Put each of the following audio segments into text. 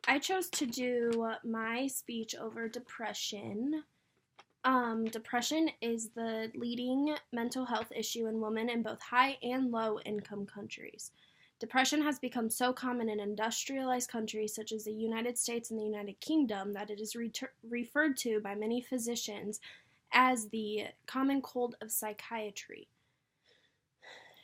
I chose to do my speech over depression. Depression is the leading mental health issue in women in both high and low income countries. Depression has become so common in industrialized countries such as the United States and the United Kingdom that it is referred to by many physicians as the common cold of psychiatry.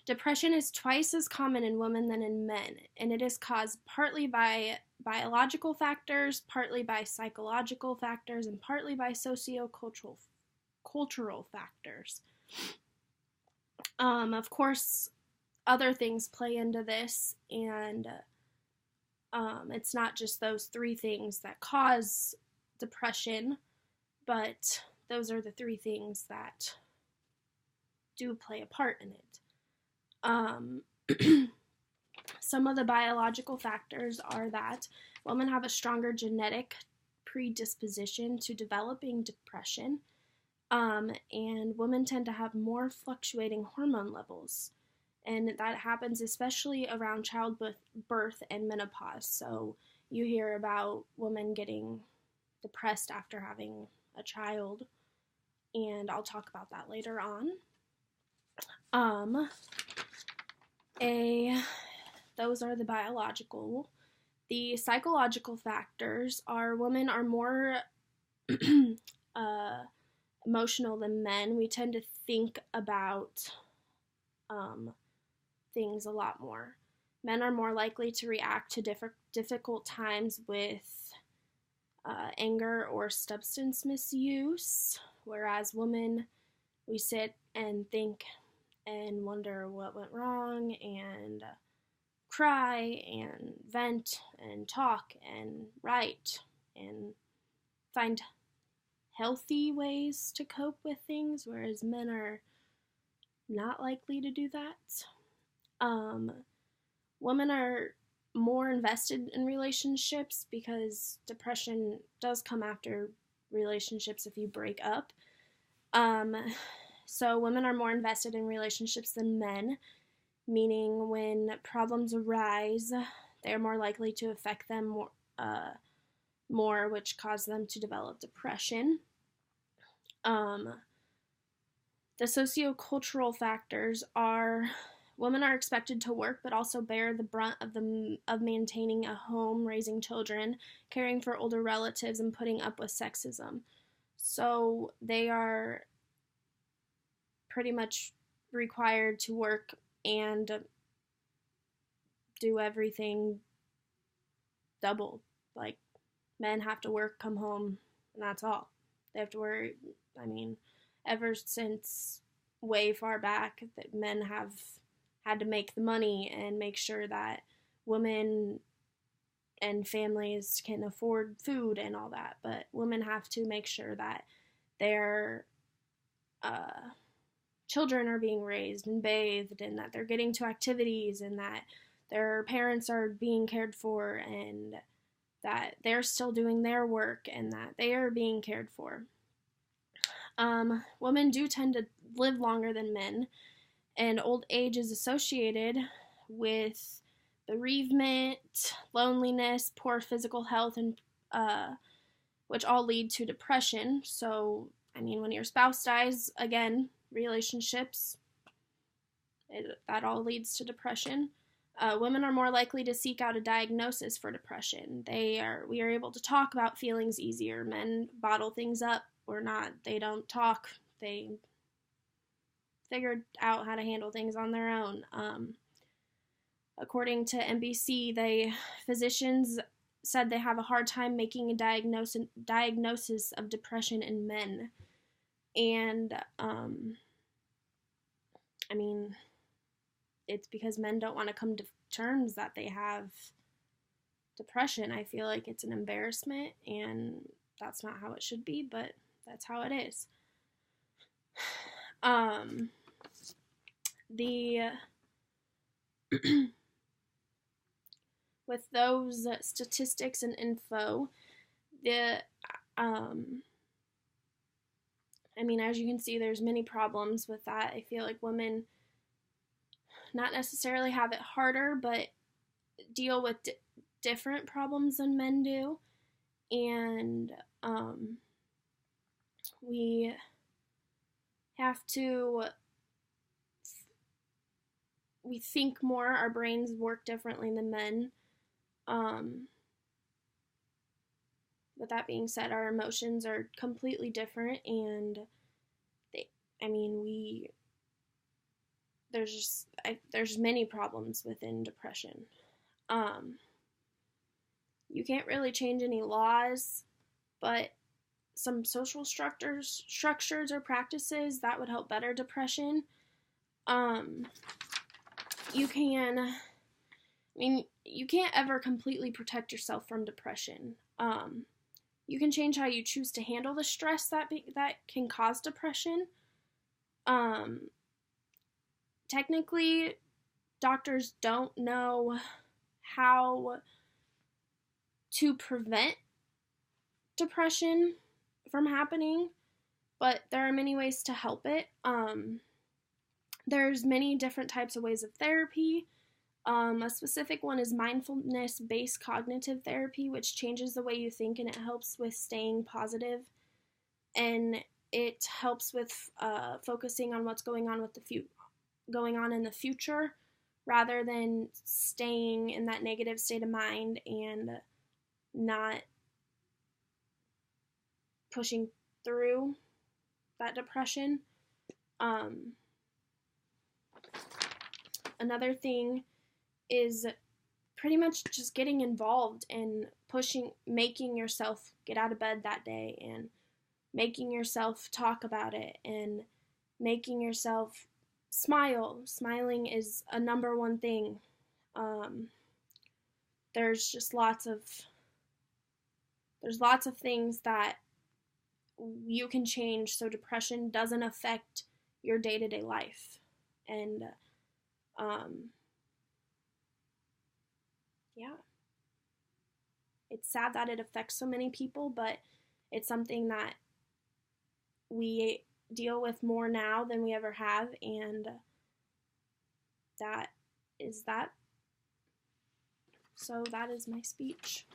Depression is twice as common in women than in men, and it is caused partly by biological factors, partly by psychological factors, and partly by sociocultural factors. Of course, other things play into this, and it's not just those three things that cause depression, but those are the three things that do play a part in it. Some of the biological factors are that women have a stronger genetic predisposition to developing depression, and women tend to have more fluctuating hormone levels, and that happens especially around childbirth and menopause. So you hear about women getting depressed after having a child, and I'll talk about that later on. Those are the biological. The psychological factors are women are more emotional than men. We tend to think about things a lot more. Men are more likely to react to difficult times with anger or substance misuse, whereas women, we sit and think and wonder what went wrong and cry and vent and talk and write and find healthy ways to cope with things, whereas men are not likely to do that. Women are more invested in relationships because depression does come after relationships if you break up. So women are more invested in relationships than men, meaning when problems arise, they're more likely to affect them more, which cause them to develop depression. The sociocultural factors are women are expected to work but also bear the brunt of maintaining a home, raising children, caring for older relatives, and putting up with sexism. So they are pretty much required to work and do everything double. Like, men have to work, come home, and that's all. They have to work. Ever since way far back, that men have had to make the money and make sure that women and families can afford food and all that. But women have to make sure that their children are being raised and bathed, and that they're getting to activities, and that their parents are being cared for, and that they're still doing their work, and that they are being cared for. Women do tend to live longer than men, and old age is associated with bereavement, loneliness, poor physical health, and which all lead to depression. So, when your spouse dies, again, relationships, that all leads to depression. Women are more likely to seek out a diagnosis for depression. We are able to talk about feelings easier. Men bottle things up or not. They don't talk. They figured out how to handle things on their own. According to NBC, physicians said they have a hard time making a diagnosis of depression in men. And, it's because men don't want to come to terms that they have depression. I feel like it's an embarrassment, and that's not how it should be, but that's how it is. With those statistics and info, as you can see, there's many problems with that. I feel like women not necessarily have it harder, but deal with different problems than men do, and we have to, we think more, our brains work differently than men. With that being said, our emotions are completely different, and there's many problems within depression. You can't really change any laws, but some social structures or practices that would help better depression. You can't ever completely protect yourself from depression. You can change how you choose to handle the stress that can cause depression. Technically, doctors don't know how to prevent depression from happening, but there are many ways to help it. There's many different types of ways of therapy. A specific one is mindfulness-based cognitive therapy, which changes the way you think, and it helps with staying positive, and it helps with focusing on what's going on in the future, rather than staying in that negative state of mind and not pushing through that depression. Another thing is pretty much just getting involved and making yourself get out of bed that day, and making yourself talk about it, and making yourself smile. Smiling is a number one thing. There's lots of things that you can change so depression doesn't affect your day-to-day life. And yeah, it's sad that it affects so many people, but it's something that we deal with more now than we ever have, and that is that. So that is my speech.